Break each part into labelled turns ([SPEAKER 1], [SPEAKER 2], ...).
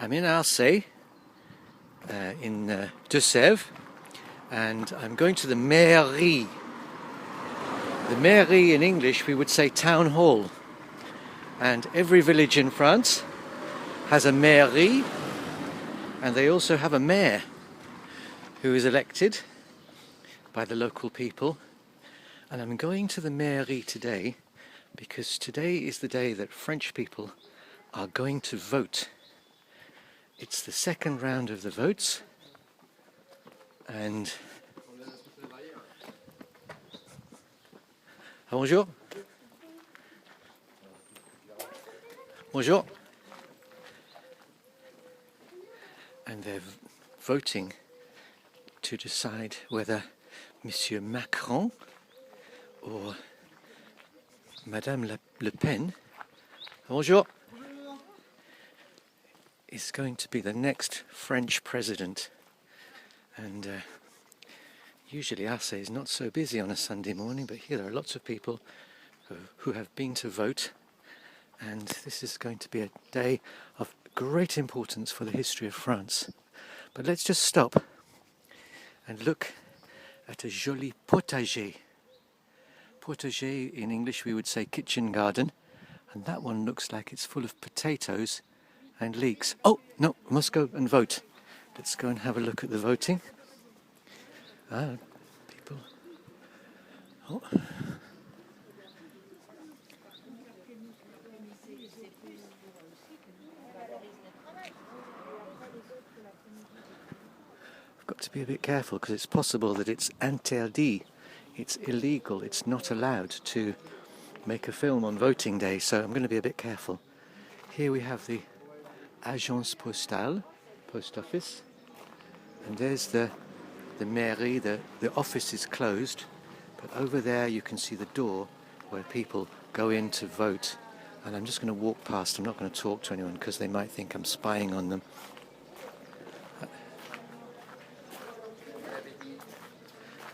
[SPEAKER 1] I'm in Arcais, in Deux, Sevres, and I'm going to the Marais. The Marais in English we would say town hall, and every village in France has a mairie, and they also have a mayor who is elected by the local people. And I'm going to the mairie today because today is the day that French people are going to vote. It's the second round of the votes, and bonjour. Bonjour. And they're voting to decide whether Monsieur Macron or Madame Le Pen, bonjour, is going to be the next French president. And usually Arcais is not so busy on a Sunday morning, but here there are lots of people who have been to vote, and this is going to be a day of great importance for the history of France. But let's just stop and look at a joli potager. Potager in English we would say kitchen garden, and that one looks like it's full of potatoes and leeks. Oh no, we must go and vote. Let's go and have a look at the voting. People. Oh. I've got to be a bit careful because it's possible that it's interdit. It's illegal. It's not allowed to make a film on voting day, so I'm going to be a bit careful. Here we have the Agence Postale, post office, and there's the mairie. The office is closed, but over there you can see the door where people go in to vote, and I'm just going to walk past. I'm not going to talk to anyone because they might think I'm spying on them.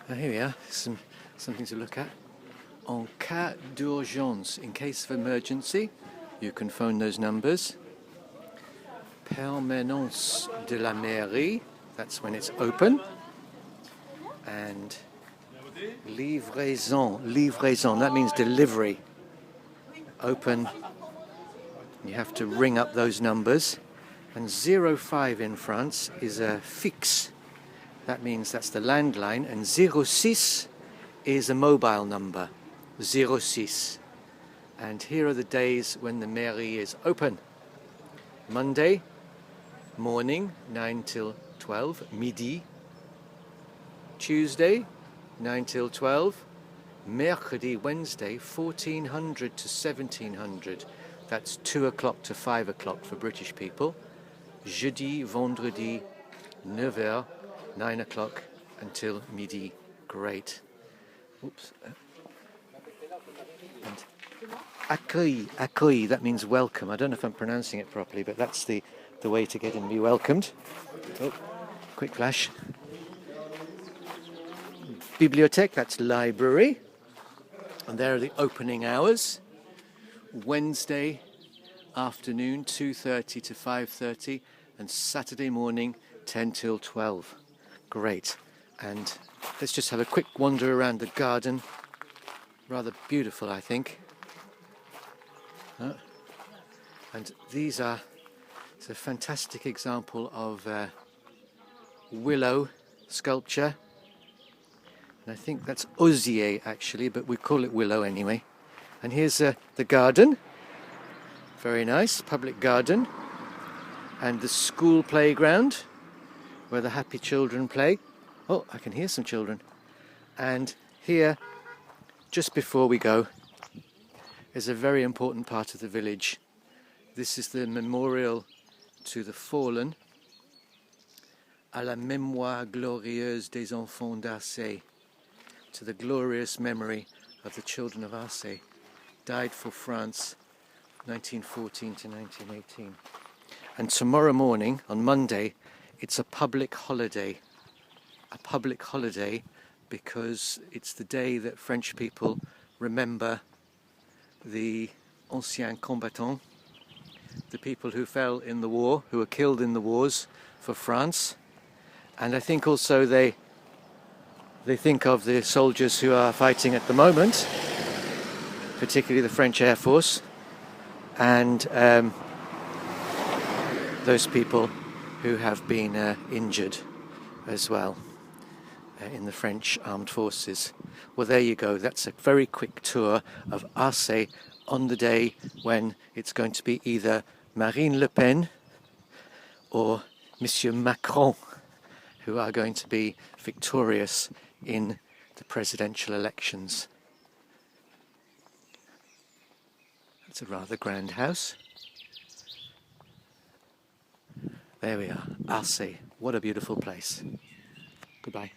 [SPEAKER 1] Here we are, something to look at. En cas d'urgence, in case of emergency, you can phone those numbers. Permanence de la mairie, that's when it's open. And livraison, that means delivery. Open, you have to ring up those numbers. And 05 in France is a fixe. That means that's the landline, and 06 is a mobile number, 06. And here are the days when the mairie is open. Monday morning, 9 till 12, midi. Tuesday, 9 till 12. Mercredi, Wednesday, 1400 to 1700. That's 2 o'clock to 5 o'clock for British people. Jeudi, vendredi, 9h. 9 o'clock until midi. Great. Oops. And accueil, that means welcome. I don't know if I'm pronouncing it properly, but that's the way to get and be welcomed. Oh, quick flash. Bibliothèque, that's library. And there are the opening hours. Wednesday afternoon, 2:30 to 5:30, and Saturday morning, 10 till 12. Great. And let's just have a quick wander around the garden. Rather beautiful, I think. And it's a fantastic example of willow sculpture. And I think that's osier actually, but we call it willow anyway. And here's the garden. Very nice, public garden. And the school playground, where the happy children play. Oh, I can hear some children. And here, just before we go, is a very important part of the village. This is the memorial to the fallen, à la mémoire glorieuse des enfants d'Arcais, to the glorious memory of the children of Arcais, died for France, 1914 to 1918. And tomorrow morning, on Monday, it's a public holiday. A public holiday because it's the day that French people remember the anciens combattants, the people who fell in the war, who were killed in the wars for France. And I think also they think of the soldiers who are fighting at the moment, particularly the French Air Force, and those people who have been injured as well in the French armed forces. Well, there you go. That's a very quick tour of Arcais on the day when it's going to be either Marine Le Pen or Monsieur Macron who are going to be victorious in the presidential elections. It's a rather grand house. There we are, Arcais. What a beautiful place. Goodbye.